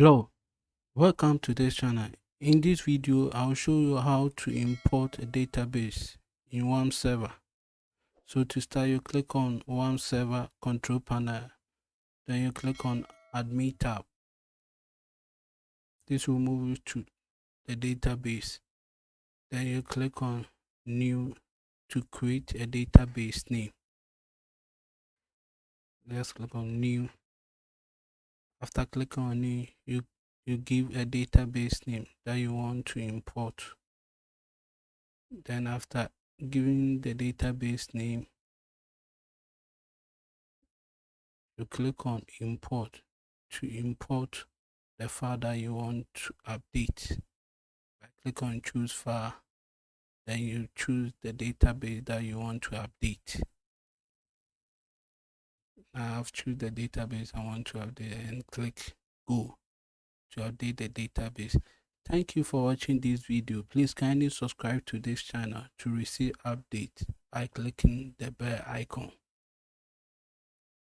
Hello, welcome to this channel. In this video, I'll show you how to import a database in WAMP server. So to start, you click on WAMP server control panel, then you click on admin tab. This will move you to the database. Then you click on new to create a database name. Let's click on new. After clicking on new, you give a database name that you want to import. Then after giving the database name, you click on import to import the file that you want to update. Click on choose file, then you choose the database that you want to update. Now I've choose the database I want to update and click go to update the database. Thank you for watching this video. Please kindly subscribe to this channel to receive updates by clicking the bell icon.